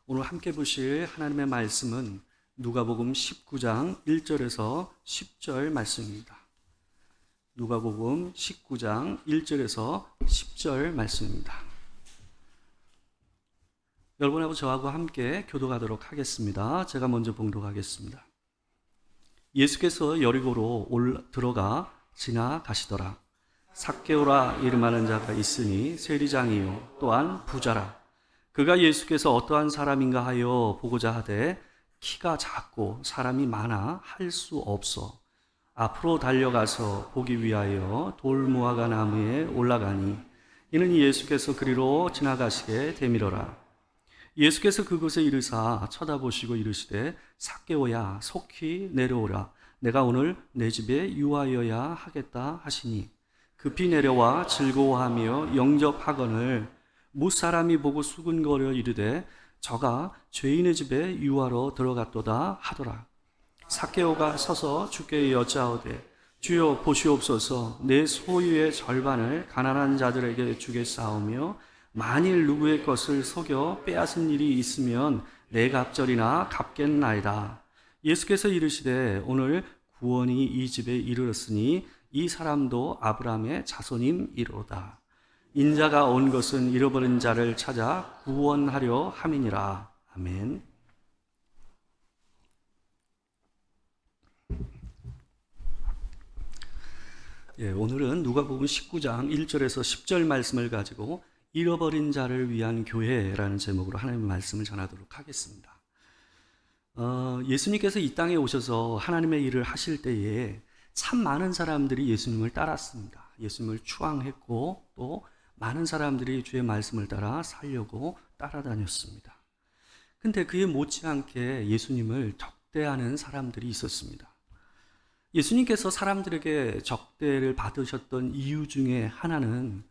오늘 함께 보실 하나님의 말씀은 누가복음 19장 1절에서 10절 말씀입니다. 누가복음 19장 1절에서 10절 말씀입니다. 여러분하고 저하고 함께 교독하도록 하겠습니다. 제가 먼저 봉독하겠습니다. 예수께서 여리고로 들어가 지나가시더라. 삭개오라 이름하는 자가 있으니 세리장이요 또한 부자라. 그가 예수께서 어떠한 사람인가 하여 보고자 하되 키가 작고 사람이 많아 할 수 없어 앞으로 달려가서 보기 위하여 돌무화과 나무에 올라가니 이는 예수께서 그리로 지나가시게 되밀어라. 예수께서 그곳에 이르사 쳐다보시고 이르시되 삭개오야 속히 내려오라. 내가 오늘 내 집에 유하여야 하겠다 하시니 급히 내려와 즐거워하며 영접하거늘 무사람이 보고 수군거려 이르되 저가 죄인의 집에 유하러 들어갔도다 하더라. 삭개오가 서서 주께 여짜오되 주여 보시옵소서, 내 소유의 절반을 가난한 자들에게 주겠사오며 만일 누구의 것을 속여 빼앗은 일이 있으면 내 갑절이나 갚겠나이다. 예수께서 이르시되 오늘 구원이 이 집에 이르렀으니 이 사람도 아브라함의 자손임이로다. 인자가 온 것은 잃어버린 자를 찾아 구원하려 함이니라. 아멘. 오늘은 누가복음 19장 1절에서 10절 말씀을 가지고 잃어버린 자를 위한 교회라는 제목으로 하나님의 말씀을 전하도록 하겠습니다. 예수님께서 이 땅에 오셔서 하나님의 일을 하실 때에 참 많은 사람들이 예수님을 따랐습니다. 예수님을 추앙했고 또 많은 사람들이 주의 말씀을 따라 살려고 따라다녔습니다. 근데 그에 못지않게 예수님을 적대하는 사람들이 있었습니다. 예수님께서 사람들에게 적대를 받으셨던 이유 중에 하나는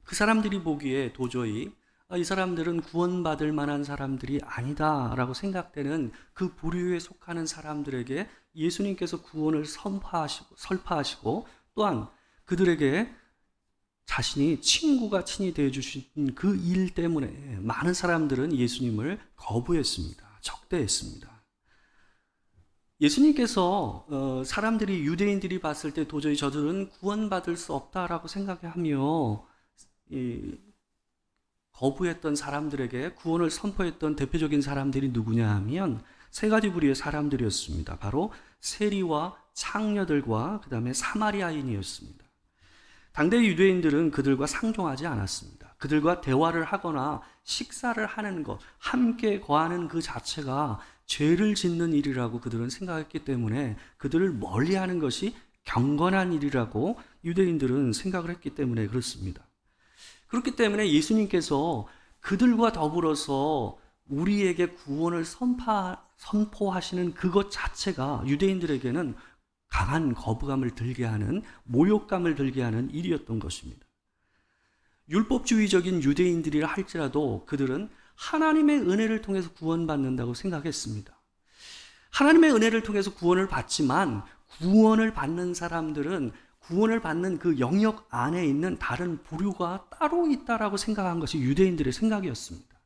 그 사람들이 보기에 도저히 이 사람들은 구원받을 만한 사람들이 아니다라고 생각되는 그 부류에 속하는 사람들에게 예수님께서 구원을 설파하시고 또한 그들에게 자신이 친구가 친히 되어주신 그 일 때문에 많은 사람들은 예수님을 거부했습니다. 적대했습니다. 예수님께서 사람들이 유대인들이 봤을 때 도저히 저들은 구원받을 수 없다라고 생각하며 거부했던 사람들에게 구원을 선포했던 대표적인 사람들이 누구냐 하면 세 가지 부류의 사람들이었습니다. 바로 세리와 창녀들과 그 다음에 사마리아인이었습니다. 당대 유대인들은 그들과 상종하지 않았습니다. 그들과 대화를 하거나 식사를 하는 것, 함께 거하는 그 자체가 죄를 짓는 일이라고 그들은 생각했기 때문에 그들을 멀리하는 것이 경건한 일이라고 유대인들은 생각을 했기 때문에 그렇습니다. 그렇기 때문에 예수님께서 그들과 더불어서 우리에게 구원을 선포하시는 그것 자체가 유대인들에게는 강한 거부감을 들게 하는, 모욕감을 들게 하는 일이었던 것입니다. 율법주의적인 유대인들이라 할지라도 그들은 하나님의 은혜를 통해서 구원받는다고 생각했습니다. 하나님의 은혜를 통해서 구원을 받지만 구원을 받는 사람들은 구원을 받는 그 영역 안에 있는 다른 부류가 따로 있다라고 생각한 것이 유대인들의 생각이었습니다.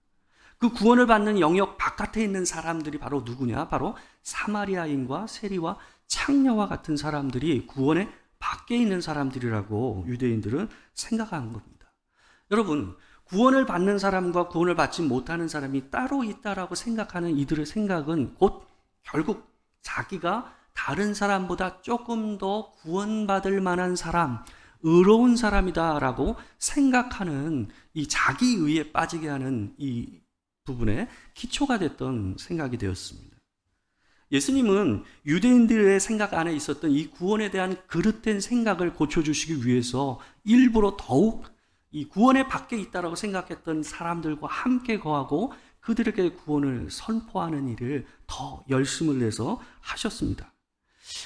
그 구원을 받는 영역 바깥에 있는 사람들이 바로 누구냐? 바로 사마리아인과 세리와 창녀와 같은 사람들이 구원의 밖에 있는 사람들이라고 유대인들은 생각한 겁니다. 여러분, 구원을 받는 사람과 구원을 받지 못하는 사람이 따로 있다라고 생각하는 이들의 생각은 곧 결국 자기가 다른 사람보다 조금 더 구원받을 만한 사람, 의로운 사람이다라고 생각하는 이 자기의에 빠지게 하는 이 부분에 기초가 됐던 생각이 되었습니다. 예수님은 유대인들의 생각 안에 있었던 이 구원에 대한 그릇된 생각을 고쳐주시기 위해서 일부러 더욱 이 구원의 밖에 있다라고 생각했던 사람들과 함께 거하고 그들에게 구원을 선포하는 일을 더 열심을 내서 하셨습니다.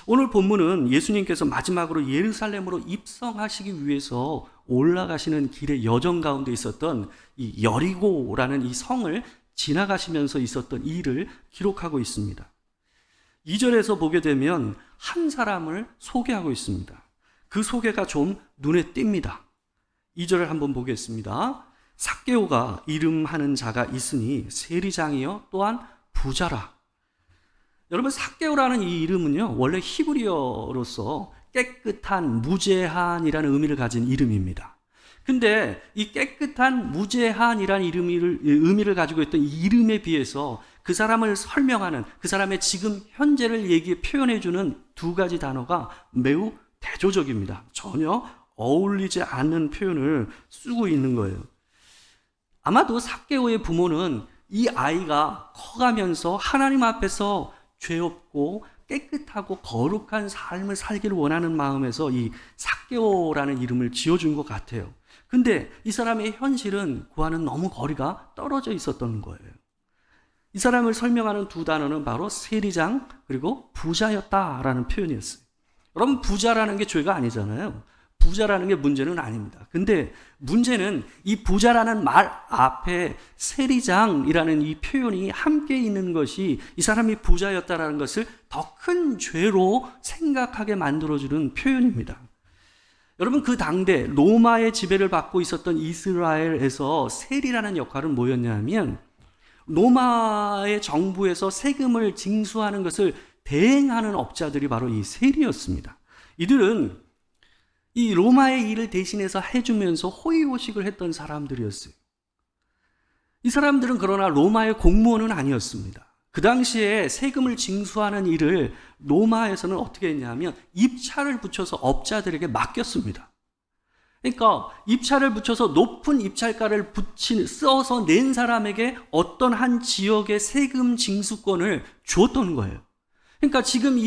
오늘 본문은 예수님께서 마지막으로 예루살렘으로 입성하시기 위해서 올라가시는 길의 여정 가운데 있었던 이 여리고라는 이 성을 지나가시면서 있었던 일을 기록하고 있습니다. 2절에서 보게 되면 한 사람을 소개하고 있습니다. 그 소개가 좀 눈에 띕니다. 2절을 한번 보겠습니다. 삭개오가 이름하는 자가 있으니 세리장이요 또한 부자라. 여러분, 삭개오라는 이 이름은요, 원래 히브리어로서 깨끗한, 무죄한이라는 의미를 가진 이름입니다. 근데 이 깨끗한, 무죄한이라는 의미를 가지고 있던 이 이름에 비해서 그 사람을 설명하는, 그 사람의 지금 현재를 표현해주는 두 가지 단어가 매우 대조적입니다. 전혀 어울리지 않는 표현을 쓰고 있는 거예요. 아마도 삭개오의 부모는 이 아이가 커가면서 하나님 앞에서 죄 없고 깨끗하고 거룩한 삶을 살기를 원하는 마음에서 이 삭개오라는 이름을 지어준 것 같아요. 근데 이 사람의 현실은 그와는 너무 거리가 떨어져 있었던 거예요. 이 사람을 설명하는 두 단어는 바로 세리장 그리고 부자였다라는 표현이었어요. 여러분, 부자라는 게 죄가 아니잖아요. 부자라는 게 문제는 아닙니다. 근데 문제는 이 부자라는 말 앞에 세리장이라는 이 표현이 함께 있는 것이 이 사람이 부자였다라는 것을 더 큰 죄로 생각하게 만들어주는 표현입니다. 여러분, 그 당대 로마의 지배를 받고 있었던 이스라엘에서 세리라는 역할은 뭐였냐면 로마의 정부에서 세금을 징수하는 것을 대행하는 업자들이 바로 이 세리였습니다. 이들은 이 로마의 일을 대신해서 해주면서 호의호식을 했던 사람들이었어요. 이 사람들은 그러나 로마의 공무원은 아니었습니다. 그 당시에 세금을 징수하는 일을 로마에서는 어떻게 했냐면 입찰을 붙여서 업자들에게 맡겼습니다. 그러니까 입찰을 붙여서 높은 입찰가를 써서 낸 사람에게 어떤 한 지역의 세금 징수권을 주었던 거예요. 그러니까 지금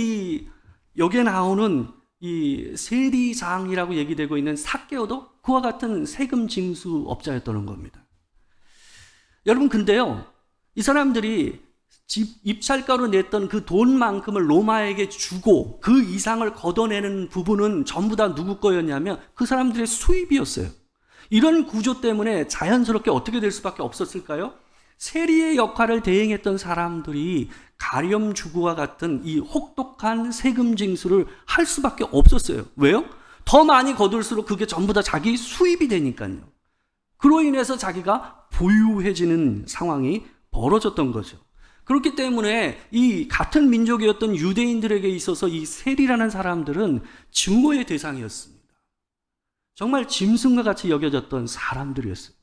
여기에 나오는 이 세리장이라고 얘기되고 있는 삭개오도 그와 같은 세금 징수업자였다는 겁니다. 여러분, 근데요, 이 사람들이 입찰가로 냈던 그 돈만큼을 로마에게 주고 그 이상을 걷어내는 부분은 전부 다 누구 거였냐면 그 사람들의 수입이었어요. 이런 구조 때문에 자연스럽게 어떻게 될 수밖에 없었을까요? 세리의 역할을 대행했던 사람들이 가렴주구와 같은 이 혹독한 세금 징수를 할 수밖에 없었어요. 왜요? 더 많이 거둘수록 그게 전부 다 자기 수입이 되니까요. 그로 인해서 자기가 부유해지는 상황이 벌어졌던 거죠. 그렇기 때문에 이 같은 민족이었던 유대인들에게 있어서 이 세리라는 사람들은 증오의 대상이었습니다. 정말 짐승과 같이 여겨졌던 사람들이었어요.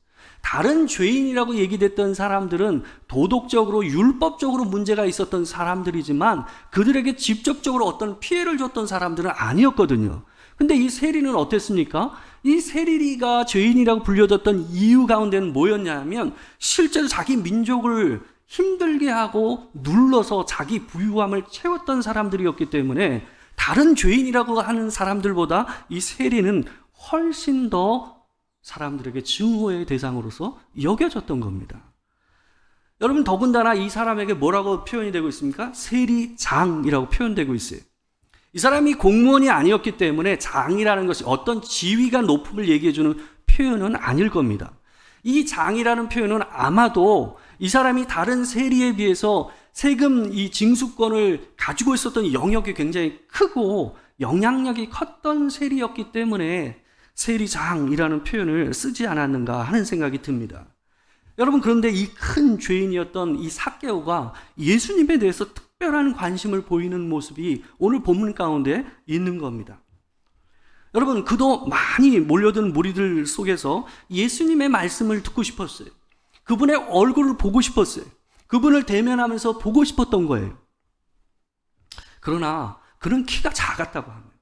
다른 죄인이라고 얘기됐던 사람들은 도덕적으로 율법적으로 문제가 있었던 사람들이지만 그들에게 직접적으로 어떤 피해를 줬던 사람들은 아니었거든요. 근데 이 세리는 어땠습니까? 이 세리가 죄인이라고 불려졌던 이유 가운데는 뭐였냐면 실제로 자기 민족을 힘들게 하고 눌러서 자기 부유함을 채웠던 사람들이었기 때문에 다른 죄인이라고 하는 사람들보다 이 세리는 훨씬 더 사람들에게 증오의 대상으로서 여겨졌던 겁니다. 여러분, 더군다나 이 사람에게 뭐라고 표현이 되고 있습니까? 세리장이라고 표현되고 있어요. 이 사람이 공무원이 아니었기 때문에 장이라는 것이 어떤 지위가 높음을 얘기해주는 표현은 아닐 겁니다. 이 장이라는 표현은 아마도 이 사람이 다른 세리에 비해서 세금 이 징수권을 가지고 있었던 영역이 굉장히 크고 영향력이 컸던 세리였기 때문에 세리장이라는 표현을 쓰지 않았는가 하는 생각이 듭니다. 여러분, 그런데 이 큰 죄인이었던 이 삭개오가 예수님에 대해서 특별한 관심을 보이는 모습이 오늘 본문 가운데 있는 겁니다. 여러분, 그도 많이 몰려든 무리들 속에서 예수님의 말씀을 듣고 싶었어요. 그분의 얼굴을 보고 싶었어요. 그분을 대면하면서 보고 싶었던 거예요. 그러나 그는 키가 작았다고 합니다.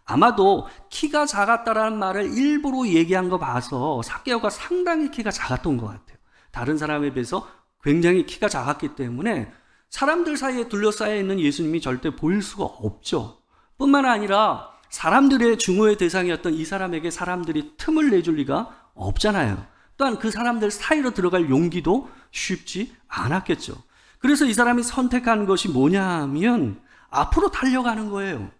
아마도 키가 작았다라는 말을 일부러 얘기한 거 봐서 삭개오가 상당히 키가 작았던 것 같아요. 다른 사람에 비해서 굉장히 키가 작았기 때문에 사람들 사이에 둘러싸여 있는 예수님이 절대 보일 수가 없죠. 뿐만 아니라 사람들의 증오의 대상이었던 이 사람에게 사람들이 틈을 내줄 리가 없잖아요. 또한 그 사람들 사이로 들어갈 용기도 쉽지 않았겠죠. 그래서 이 사람이 선택한 것이 뭐냐 하면 앞으로 달려가는 거예요.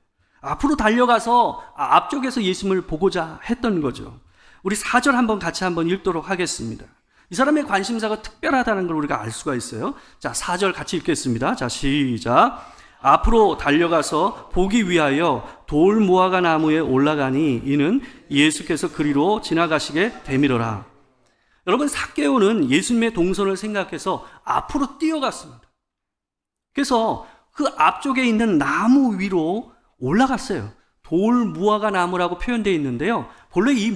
앞으로 달려가서 앞쪽에서 예수님을 보고자 했던 거죠. 우리 4절 한번 같이 한번 읽도록 하겠습니다. 이 사람의 관심사가 특별하다는 걸 우리가 알 수가 있어요. 자, 4절 같이 읽겠습니다. 자, 시작. 앞으로 달려가서 보기 위하여 돌 무화과 나무에 올라가니 이는 예수께서 그리로 지나가시게 되밀어라. 여러분, 삭개오는 예수님의 동선을 생각해서 앞으로 뛰어갔습니다. 그래서 그 앞쪽에 있는 나무 위로 올라갔어요. 돌무화과 나무라고 표현되어 있는데요. 본래 이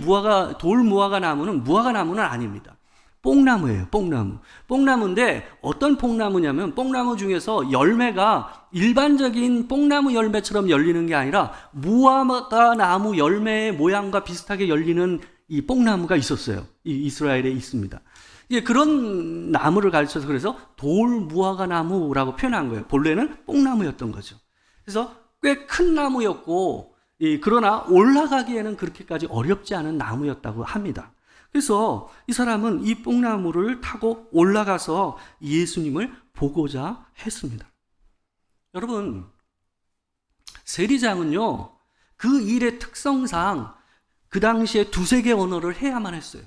돌무화과 나무는 무화과 나무는 아닙니다. 뽕나무예요, 뽕나무. 뽕나무인데 어떤 뽕나무냐면 뽕나무 중에서 열매가 일반적인 뽕나무 열매처럼 열리는 게 아니라 무화과 나무 열매의 모양과 비슷하게 열리는 이 뽕나무가 있었어요. 이 이스라엘에 있습니다. 그런 나무를 가르쳐서 그래서 돌무화과 나무라고 표현한 거예요. 본래는 뽕나무였던 거죠. 그래서 꽤 큰 나무였고, 그러나 올라가기에는 그렇게까지 어렵지 않은 나무였다고 합니다. 그래서 이 사람은 이 뽕나무를 타고 올라가서 예수님을 보고자 했습니다. 여러분, 세리장은요, 그 일의 특성상 그 당시에 두세 개 언어를 해야만 했어요.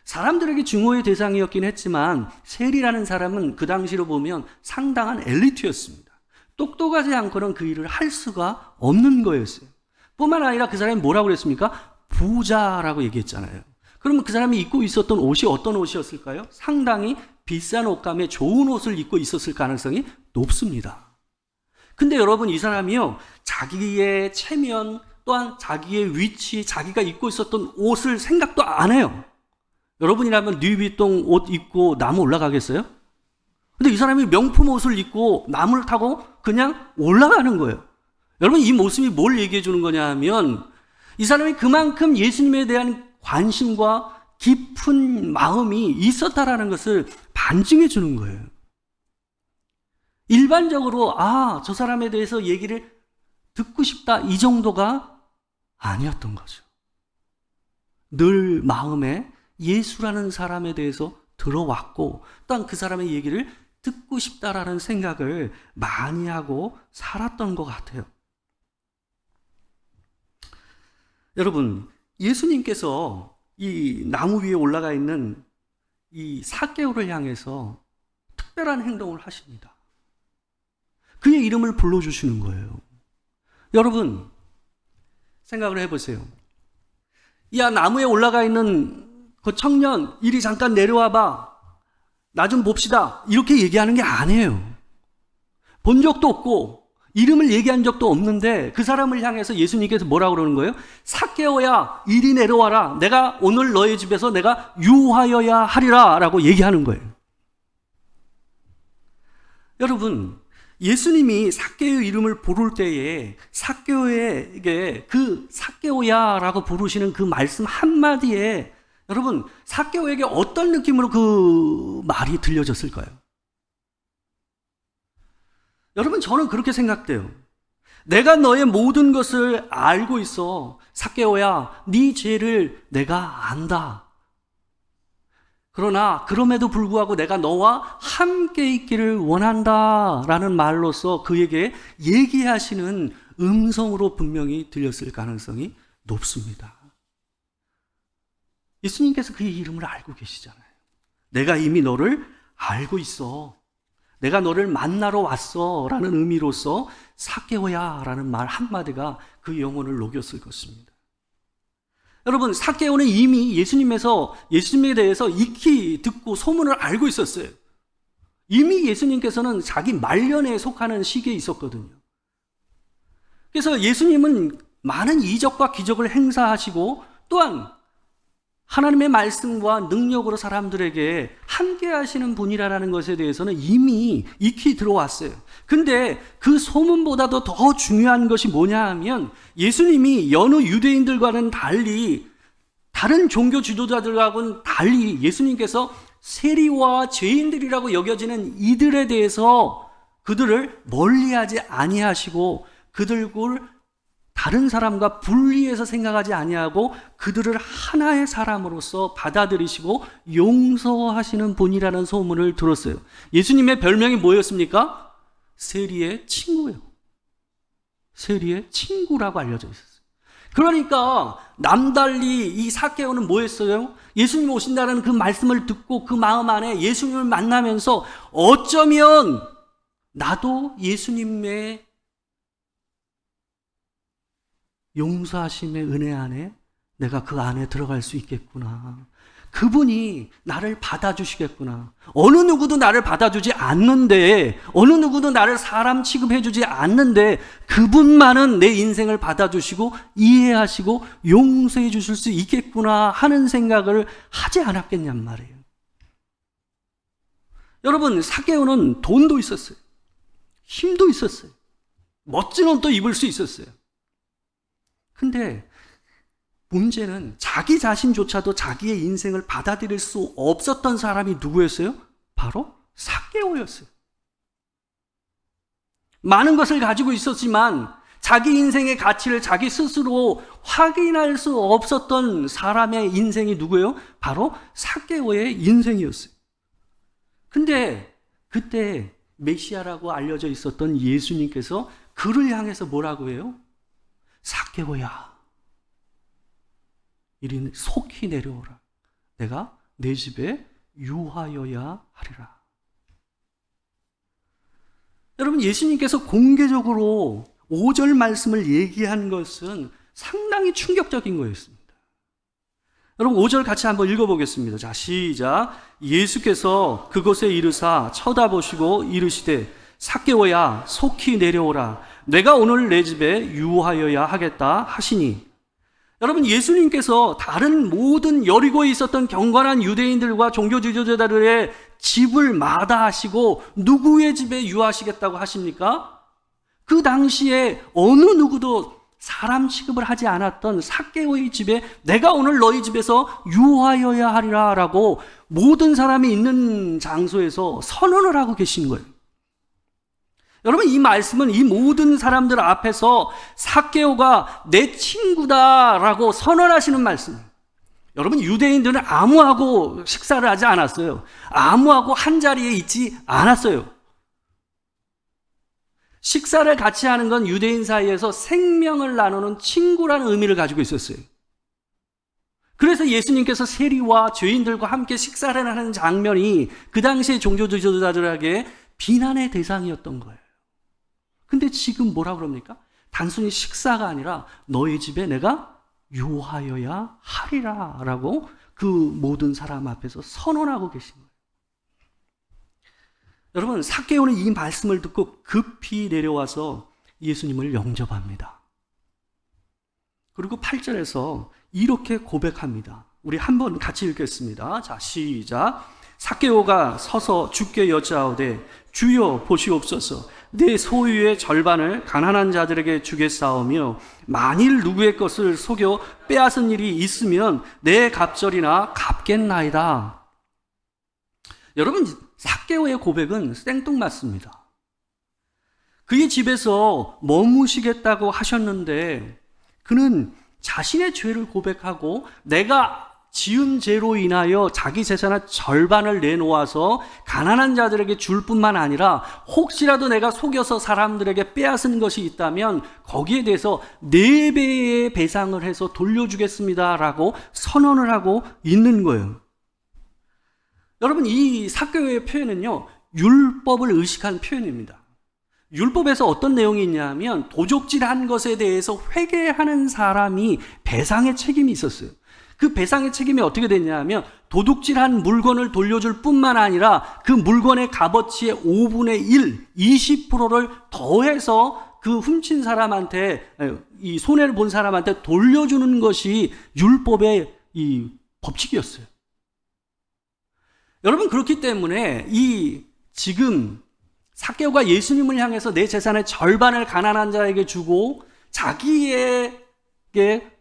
사람들에게 증오의 대상이었긴 했지만 세리라는 사람은 그 당시로 보면 상당한 엘리트였습니다. 똑똑하지 않고는 그 일을 할 수가 없는 거였어요. 뿐만 아니라 그 사람이 뭐라고 그랬습니까? 부자라고 얘기했잖아요. 그러면 그 사람이 입고 있었던 옷이 어떤 옷이었을까요? 상당히 비싼 옷감에 좋은 옷을 입고 있었을 가능성이 높습니다. 근데 여러분, 이 사람이요, 자기의 체면 또한 자기의 위치, 자기가 입고 있었던 옷을 생각도 안 해요. 여러분이라면 누이비통 옷 입고 나무 올라가겠어요? 근데 이 사람이 명품 옷을 입고 나무를 타고 그냥 올라가는 거예요. 여러분, 이 모습이 뭘 얘기해 주는 거냐 하면 이 사람이 그만큼 예수님에 대한 관심과 깊은 마음이 있었다라는 것을 반증해 주는 거예요. 일반적으로 저 사람에 대해서 얘기를 듣고 싶다, 이 정도가 아니었던 거죠. 늘 마음에 예수라는 사람에 대해서 들어왔고 또한 그 사람의 얘기를 듣고 싶다라는 생각을 많이 하고 살았던 것 같아요. 여러분, 예수님께서 이 나무 위에 올라가 있는 이 삭개오를 향해서 특별한 행동을 하십니다. 그의 이름을 불러주시는 거예요. 여러분, 생각을 해보세요. 야, 나무에 올라가 있는 그 청년, 이리 잠깐 내려와봐. 나 좀 봅시다. 이렇게 얘기하는 게 아니에요. 본 적도 없고 이름을 얘기한 적도 없는데 그 사람을 향해서 예수님께서 뭐라고 그러는 거예요? 삭개오야, 이리 내려와라. 내가 오늘 너의 집에서 내가 유하여야 하리라 라고 얘기하는 거예요. 여러분, 예수님이 삭개오의 이름을 부를 때에 삭개오에게 그 삭개오야 라고 부르시는 그 말씀 한마디에 여러분, 삭개오에게 어떤 느낌으로 그 말이 들려졌을까요? 여러분, 저는 그렇게 생각돼요. 내가 너의 모든 것을 알고 있어. 삭개오야, 네 죄를 내가 안다. 그러나 그럼에도 불구하고 내가 너와 함께 있기를 원한다 라는 말로서 그에게 얘기하시는 음성으로 분명히 들렸을 가능성이 높습니다. 예수님께서 그의 이름을 알고 계시잖아요. 내가 이미 너를 알고 있어. 내가 너를 만나러 왔어 라는 의미로서 삭개오야 라는 말 한마디가 그 영혼을 녹였을 것입니다. 여러분, 삭개오는 이미 예수님에 대해서 익히 듣고 소문을 알고 있었어요. 이미 예수님께서는 자기 말년에 속하는 시기에 있었거든요. 그래서 예수님은 많은 이적과 기적을 행사하시고 또한 하나님의 말씀과 능력으로 사람들에게 함께 하시는 분이라는 것에 대해서는 이미 익히 들어왔어요. 근데 그 소문보다도 더 중요한 것이 뭐냐 하면 예수님이 여느 유대인들과는 달리 다른 종교 지도자들하고는 달리 예수님께서 세리와 죄인들이라고 여겨지는 이들에 대해서 그들을 멀리하지 아니하시고 그들을 다른 사람과 분리해서 생각하지 아니하고 그들을 하나의 사람으로서 받아들이시고 용서하시는 분이라는 소문을 들었어요. 예수님의 별명이 뭐였습니까? 세리의 친구예요. 세리의 친구라고 알려져 있었어요. 그러니까 남달리 이 삭개오는 뭐 했어요? 예수님 오신다는 그 말씀을 듣고 그 마음 안에 예수님을 만나면서 어쩌면 나도 예수님의 용서하심의 은혜 안에 내가 그 안에 들어갈 수 있겠구나. 그분이 나를 받아주시겠구나. 어느 누구도 나를 받아주지 않는데, 어느 누구도 나를 사람 취급해주지 않는데, 그분만은 내 인생을 받아주시고 이해하시고 용서해 주실 수 있겠구나 하는 생각을 하지 않았겠냔 말이에요. 여러분, 삭개오는 돈도 있었어요. 힘도 있었어요. 멋진 옷도 입을 수 있었어요. 근데 문제는 자기 자신조차도 자기의 인생을 받아들일 수 없었던 사람이 누구였어요? 바로 삭개오였어요. 많은 것을 가지고 있었지만 자기 인생의 가치를 자기 스스로 확인할 수 없었던 사람의 인생이 누구예요? 바로 삭개오의 인생이었어요. 근데 그때 메시아라고 알려져 있었던 예수님께서 그를 향해서 뭐라고 해요? 삭개오야, 이리 속히 내려오라. 내가 내 집에 유하여야 하리라. 여러분, 예수님께서 공개적으로 5절 말씀을 얘기한 것은 상당히 충격적인 거였습니다. 여러분, 5절 같이 한번 읽어보겠습니다. 자, 시작. 예수께서 그곳에 이르사 쳐다보시고 이르시되 삭개오야, 속히 내려오라. 내가 오늘 내 집에 유하여야 하겠다 하시니. 여러분, 예수님께서 다른 모든 여리고에 있었던 경건한 유대인들과 종교 지도자들의 집을 마다하시고 누구의 집에 유하시겠다고 하십니까? 그 당시에 어느 누구도 사람 취급을 하지 않았던 삭개오의 집에 내가 오늘 너희 집에서 유하여야 하리라 라고 모든 사람이 있는 장소에서 선언을 하고 계신 거예요. 여러분, 이 말씀은 이 모든 사람들 앞에서 삭개오가 내 친구다라고 선언하시는 말씀이에요. 여러분, 유대인들은 아무하고 식사를 하지 않았어요. 아무하고 한 자리에 있지 않았어요. 식사를 같이 하는 건 유대인 사이에서 생명을 나누는 친구라는 의미를 가지고 있었어요. 그래서 예수님께서 세리와 죄인들과 함께 식사를 하는 장면이 그 당시의 종교 지도자들에게 비난의 대상이었던 거예요. 근데 지금 뭐라 그럽니까? 단순히 식사가 아니라 너희 집에 내가 유하여야 하리라 라고 그 모든 사람 앞에서 선언하고 계신 거예요. 여러분, 삭개오는 이 말씀을 듣고 급히 내려와서 예수님을 영접합니다. 그리고 8절에서 이렇게 고백합니다. 우리 한번 같이 읽겠습니다. 자, 시작. 삭개오가 서서 주께 여짜오되 주여 보시옵소서, 내 소유의 절반을 가난한 자들에게 주겠사오며 만일 누구의 것을 속여 빼앗은 일이 있으면 내 갑절이나 갚겠나이다. 여러분, 삭개오의 고백은 생뚱맞습니다. 그의 집에서 머무시겠다고 하셨는데 그는 자신의 죄를 고백하고 내가 지은 죄로 인하여 자기 재산의 절반을 내놓아서 가난한 자들에게 줄 뿐만 아니라 혹시라도 내가 속여서 사람들에게 빼앗은 것이 있다면 거기에 대해서 4배의 배상을 해서 돌려주겠습니다 라고 선언을 하고 있는 거예요. 여러분, 이 삭개오의 표현은요, 율법을 의식한 표현입니다. 율법에서 어떤 내용이 있냐면 도적질한 것에 대해서 회개하는 사람이 배상의 책임이 있었어요. 그 배상의 책임이 어떻게 됐냐면 도둑질한 물건을 돌려줄 뿐만 아니라 그 물건의 값어치의 5분의 1, 20%를 더해서 그 훔친 사람한테, 이 손해를 본 사람한테 돌려주는 것이 율법의 이 법칙이었어요. 여러분, 그렇기 때문에 이 지금 삭개오가 예수님을 향해서 내 재산의 절반을 가난한 자에게 주고 자기에게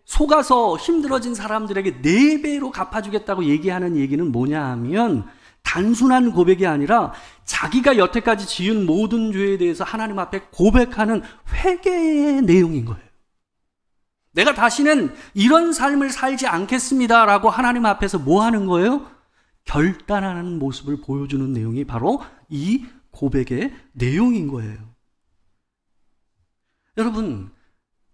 속아서 힘들어진 사람들에게 4배로 갚아주겠다고 얘기하는 얘기는 뭐냐 하면 단순한 고백이 아니라 자기가 여태까지 지은 모든 죄에 대해서 하나님 앞에 고백하는 회개의 내용인 거예요. 내가 다시는 이런 삶을 살지 않겠습니다라고 하나님 앞에서 뭐 하는 거예요? 결단하는 모습을 보여주는 내용이 바로 이 고백의 내용인 거예요. 여러분,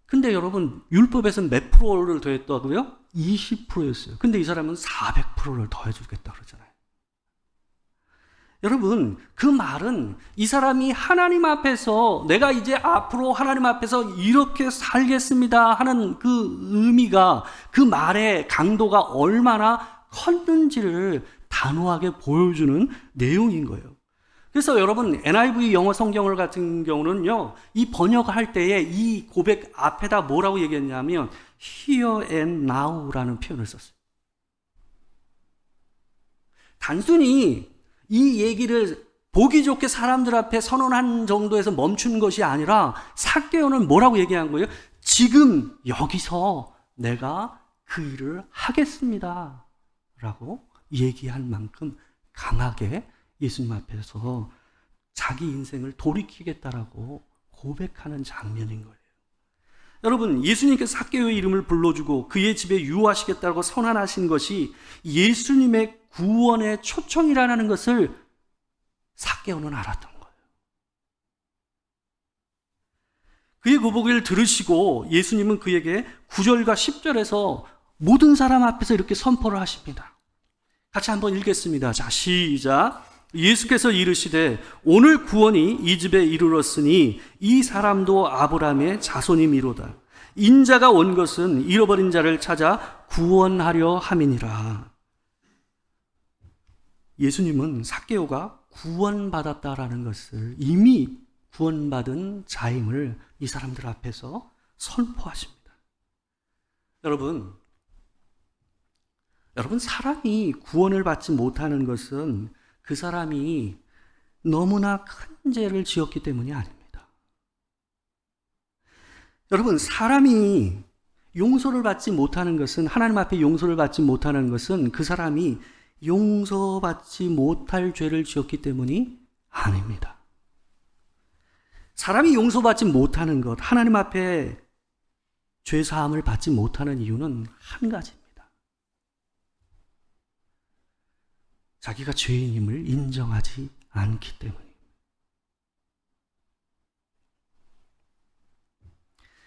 근데 여러분, 율법에서는 몇 프로를 더했다고요? 20%였어요. 근데 이 사람은 400%를 더해주겠다 그러잖아요. 여러분, 그 말은 이 사람이 하나님 앞에서 내가 이제 앞으로 하나님 앞에서 이렇게 살겠습니다 하는 그 의미가, 그 말의 강도가 얼마나 컸는지를 단호하게 보여주는 내용인 거예요. 그래서 여러분 NIV 영어 성경을 같은 경우는요, 이 번역할 때에 이 고백 앞에다 뭐라고 얘기했냐면 here and now라는 표현을 썼어요. 단순히 이 얘기를 보기 좋게 사람들 앞에 선언한 정도에서 멈춘 것이 아니라 삭개오는 뭐라고 얘기한 거예요? 지금 여기서 내가 그 일을 하겠습니다 라고 얘기한 만큼 강하게 예수님 앞에서 자기 인생을 돌이키겠다라고 고백하는 장면인 거예요. 여러분, 예수님께서 삭개오의 이름을 불러주고 그의 집에 유하시겠다고 선언하신 것이 예수님의 구원의 초청이라는 것을 삭개오는 알았던 거예요. 그의 고백을 들으시고 예수님은 그에게 9절과 10절에서 모든 사람 앞에서 이렇게 선포를 하십니다. 같이 한번 읽겠습니다. 자, 시작. 예수께서 이르시되 오늘 구원이 이 집에 이르렀으니 이 사람도 아브라함의 자손이미로다. 인자가 온 것은 잃어버린 자를 찾아 구원하려 함이니라. 예수님은 삭개오가 구원받았다라는 것을, 이미 구원받은 자임을 이 사람들 앞에서 선포하십니다. 여러분, 사람이 구원을 받지 못하는 것은 그 사람이 너무나 큰 죄를 지었기 때문이 아닙니다. 여러분, 사람이 용서를 받지 못하는 것은, 하나님 앞에 용서를 받지 못하는 것은 그 사람이 용서받지 못할 죄를 지었기 때문이 아닙니다. 사람이 용서받지 못하는 것, 하나님 앞에 죄사함을 받지 못하는 이유는 한 가지입니다. 자기가 죄인임을 인정하지 않기 때문입니다.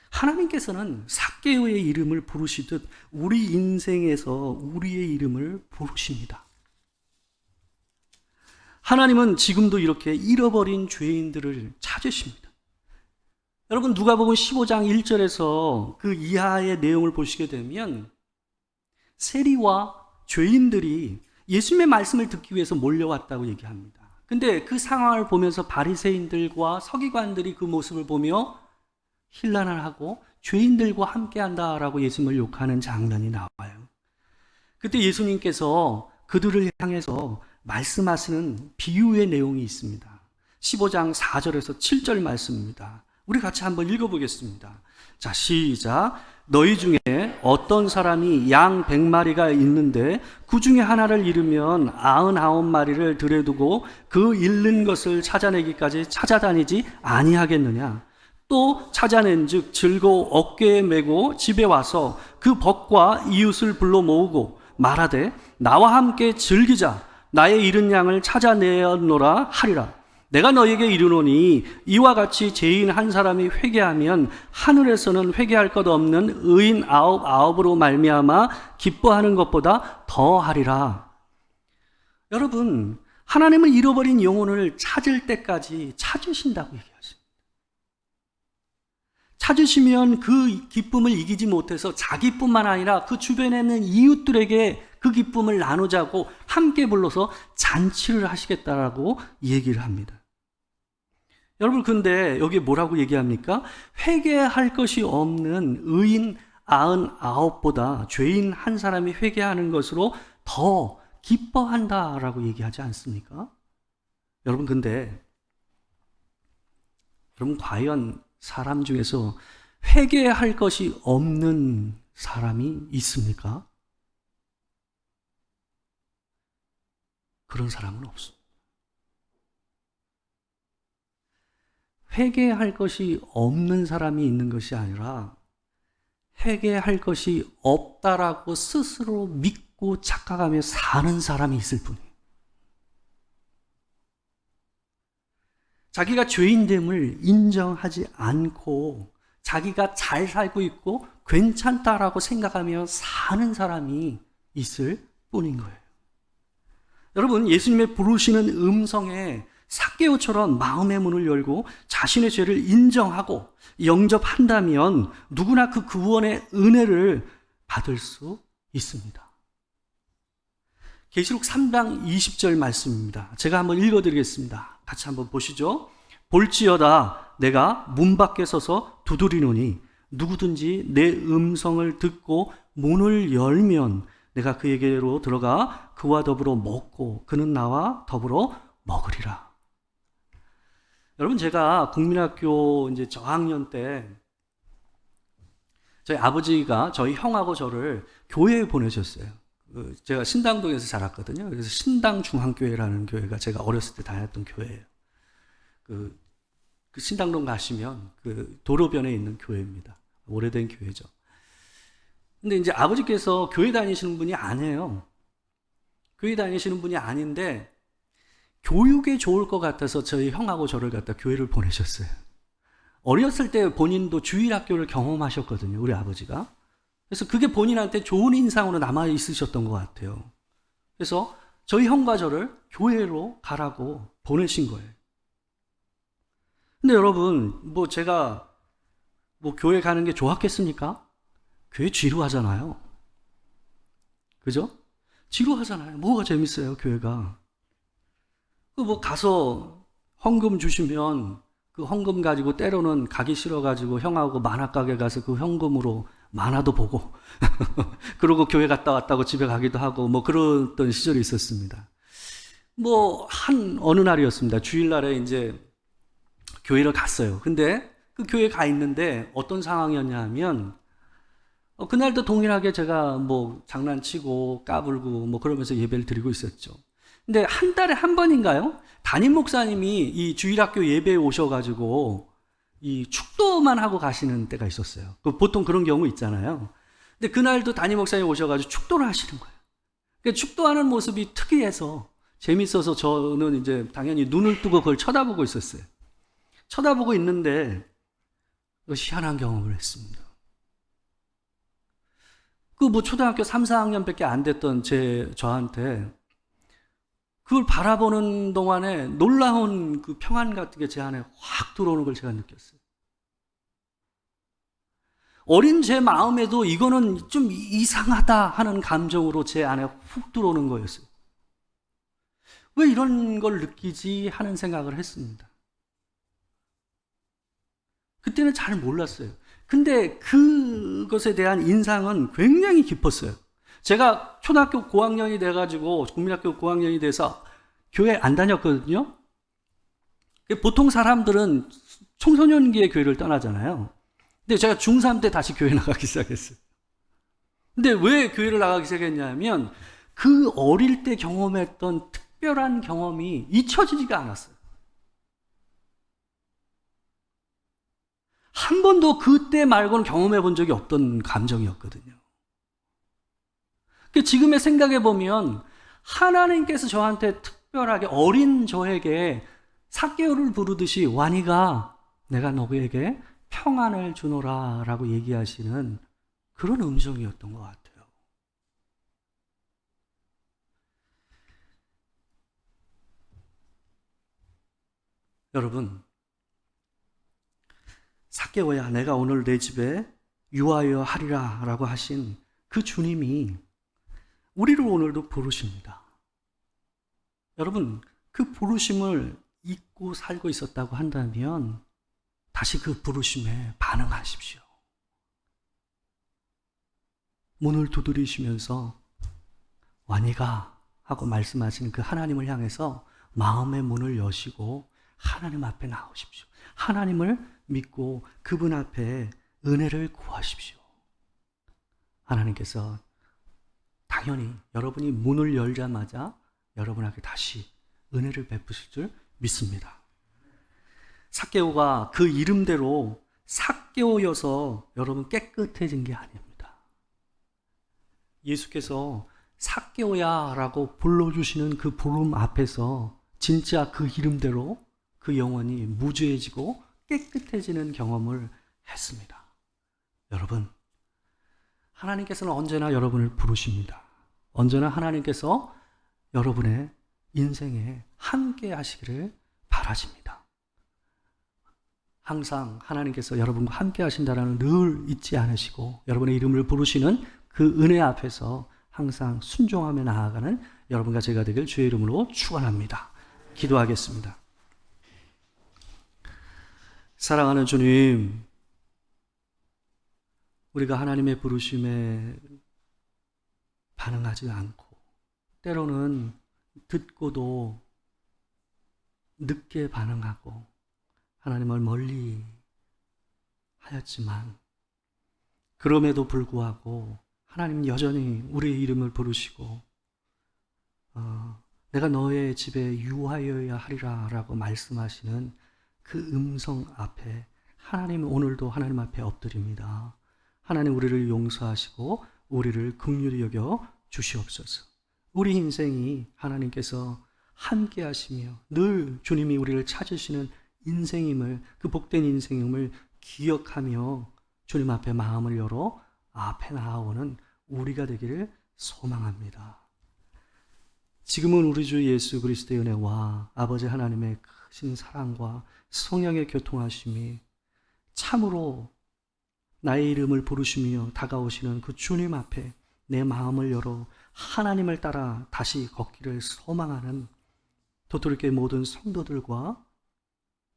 하나님께서는 삭개오의 이름을 부르시듯 우리 인생에서 우리의 이름을 부르십니다. 하나님은 지금도 이렇게 잃어버린 죄인들을 찾으십니다. 여러분, 누가복음 15장 1절에서 그 이하의 내용을 보시게 되면 세리와 죄인들이 예수님의 말씀을 듣기 위해서 몰려왔다고 얘기합니다. 근데 그 상황을 보면서 바리새인들과 서기관들이 그 모습을 보며 힐난을 하고 죄인들과 함께한다라고 예수님을 욕하는 장면이 나와요. 그때 예수님께서 그들을 향해서 말씀하시는 비유의 내용이 있습니다. 15장 4절에서 7절 말씀입니다. 우리 같이 한번 읽어보겠습니다. 자, 시작. 너희 중에 어떤 사람이 양 100마리가 있는데 그 중에 하나를 잃으면 99마리를 들여 두고 그 잃는 것을 찾아내기까지 찾아다니지 아니하겠느냐? 또 찾아낸 즉 즐거워 어깨에 메고 집에 와서 그 벗과 이웃을 불러 모으고 말하되 나와 함께 즐기자. 나의 잃은 양을 찾아내었노라 하리라. 내가 너에게 이르노니 이와 같이 죄인 한 사람이 회개하면 하늘에서는 회개할 것 없는 의인 99으로 말미암아 기뻐하는 것보다 더하리라. 여러분, 하나님을 잃어버린 영혼을 찾을 때까지 찾으신다고 얘기하십니다. 찾으시면 그 기쁨을 이기지 못해서 자기뿐만 아니라 그 주변에 있는 이웃들에게 그 기쁨을 나누자고 함께 불러서 잔치를 하시겠다라고 얘기를 합니다. 여러분, 근데 여기 뭐라고 얘기합니까? 회개할 것이 없는 의인 99보다 죄인 한 사람이 회개하는 것으로 더 기뻐한다라고 얘기하지 않습니까? 여러분, 근데 여러분, 과연 사람 중에서 회개할 것이 없는 사람이 있습니까? 그런 사람은 없습니다. 회개할 것이 없는 사람이 있는 것이 아니라 회개할 것이 없다라고 스스로 믿고 착각하며 사는 사람이 있을 뿐이에요. 자기가 죄인됨을 인정하지 않고 자기가 잘 살고 있고 괜찮다라고 생각하며 사는 사람이 있을 뿐인 거예요. 여러분, 예수님의 부르시는 음성에 삭개오처럼 마음의 문을 열고 자신의 죄를 인정하고 영접한다면 누구나 그 구원의 은혜를 받을 수 있습니다. 계시록 3장 20절 말씀입니다. 제가 한번 읽어드리겠습니다. 같이 한번 보시죠. 볼지어다 내가 문 밖에 서서 두드리노니 누구든지 내 음성을 듣고 문을 열면 내가 그에게로 들어가 그와 더불어 먹고 그는 나와 더불어 먹으리라. 여러분, 제가 국민학교 이제 저학년 때 저희 아버지가 저희 형하고 저를 교회에 보내셨어요. 제가 신당동에서 자랐거든요. 그래서 신당중앙교회라는 교회가 제가 어렸을 때 다녔던 교회예요. 그 신당동 가시면 그 도로변에 있는 교회입니다. 오래된 교회죠. 근데 이제 아버지께서 교회 다니시는 분이 아니에요. 교회 다니시는 분이 아닌데 교육에 좋을 것 같아서 저희 형하고 저를 갖다 교회를 보내셨어요. 어렸을 때 본인도 주일학교를 경험하셨거든요, 우리 아버지가. 그래서 그게 본인한테 좋은 인상으로 남아 있으셨던 것 같아요. 그래서 저희 형과 저를 교회로 가라고 보내신 거예요. 근데 여러분, 제가 교회 가는 게 좋았겠습니까? 교회 지루하잖아요. 그죠? 지루하잖아요. 뭐가 재밌어요, 교회가. 가서 헌금 주시면 그 헌금 가지고 때로는 가기 싫어가지고 형하고 만화가게 가서 그 현금으로 만화도 보고 그러고 교회 갔다 왔다고 집에 가기도 하고 그랬던 시절이 있었습니다. 어느 날이었습니다. 주일날에 이제 교회를 갔어요. 근데 그 교회 가 있는데 어떤 상황이었냐 하면 그날도 동일하게 제가 장난치고 까불고 그러면서 예배를 드리고 있었죠. 근데 한 달에 한 번인가요? 담임 목사님이 이 주일학교 예배에 오셔가지고 이 축도만 하고 가시는 때가 있었어요. 보통 그런 경우 있잖아요. 근데 그날도 담임 목사님이 오셔가지고 축도를 하시는 거예요. 그러니까 축도하는 모습이 특이해서 재밌어서 저는 이제 당연히 눈을 뜨고 그걸 쳐다보고 있었어요. 쳐다보고 있는데 희한한 경험을 했습니다. 초등학교 3, 4학년밖에 안 됐던 저한테 그걸 바라보는 동안에 놀라운 그 평안 같은 게 제 안에 확 들어오는 걸 제가 느꼈어요. 어린 제 마음에도 이거는 좀 이상하다 하는 감정으로 제 안에 훅 들어오는 거였어요. 왜 이런 걸 느끼지 하는 생각을 했습니다. 그때는 잘 몰랐어요. 근데 그것에 대한 인상은 굉장히 깊었어요. 제가 초등학교 고학년이 돼가지고 국민학교 고학년이 돼서 교회 안 다녔거든요. 보통 사람들은 청소년기에 교회를 떠나잖아요. 근데 제가 중3 때 다시 교회 나가기 시작했어요. 근데 왜 교회를 나가기 시작했냐면 그 어릴 때 경험했던 특별한 경험이 잊혀지지가 않았어요. 한 번도 그때 말고는 경험해 본 적이 없던 감정이었거든요. 지금의 생각해 보면 하나님께서 저한테 특별하게 어린 저에게 삭개오를 부르듯이 완이가 내가 너에게 평안을 주노라 라고 얘기하시는 그런 음성이었던 것 같아요. 여러분, 삭개오야 내가 오늘 내 집에 유하여 하리라 라고 하신 그 주님이 우리를 오늘도 부르십니다. 여러분, 그 부르심을 잊고 살고 있었다고 한다면 다시 그 부르심에 반응하십시오. 문을 두드리시면서 완이가 하고 말씀하시는 그 하나님을 향해서 마음의 문을 여시고 하나님 앞에 나오십시오. 하나님을 믿고 그분 앞에 은혜를 구하십시오. 하나님께서 당연히 여러분이 문을 열자마자 여러분에게 다시 은혜를 베푸실 줄 믿습니다. 삭개오가 그 이름대로 삭개오여서 여러분 깨끗해진 게 아닙니다. 예수께서 삭개오야 라고 불러주시는 그 부름 앞에서 진짜 그 이름대로 그 영혼이 무죄해지고 깨끗해지는 경험을 했습니다. 여러분, 하나님께서는 언제나 여러분을 부르십니다. 언제나 하나님께서 여러분의 인생에 함께 하시기를 바라십니다. 항상 하나님께서 여러분과 함께 하신다는 늘 잊지 않으시고 여러분의 이름을 부르시는 그 은혜 앞에서 항상 순종하며 나아가는 여러분과 제가 되길 주의 이름으로 축원합니다. 기도하겠습니다. 사랑하는 주님, 우리가 하나님의 부르심에 반응하지 않고 때로는 듣고도 늦게 반응하고 하나님을 멀리 하였지만 그럼에도 불구하고 하나님 여전히 우리의 이름을 부르시고 내가 너의 집에 유하여야 하리라 라고 말씀하시는 그 음성 앞에 하나님 오늘도 하나님 앞에 엎드립니다. 하나님 우리를 용서하시고 우리를 긍휼히 여겨 주시옵소서. 우리 인생이 하나님께서 함께 하시며 늘 주님이 우리를 찾으시는 인생임을, 그 복된 인생임을 기억하며 주님 앞에 마음을 열어 앞에 나아오는 우리가 되기를 소망합니다. 지금은 우리 주 예수 그리스도의 은혜와 아버지 하나님의 크신 사랑과 성령의 교통하심이 참으로 나의 이름을 부르시며 다가오시는 그 주님 앞에 내 마음을 열어 하나님을 따라 다시 걷기를 소망하는 도토리교회 모든 성도들과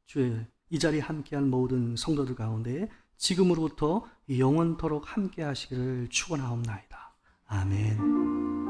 주의 이 자리에 함께한 모든 성도들 가운데 지금으로부터 영원토록 함께 하시기를 축원하옵나이다. 아멘.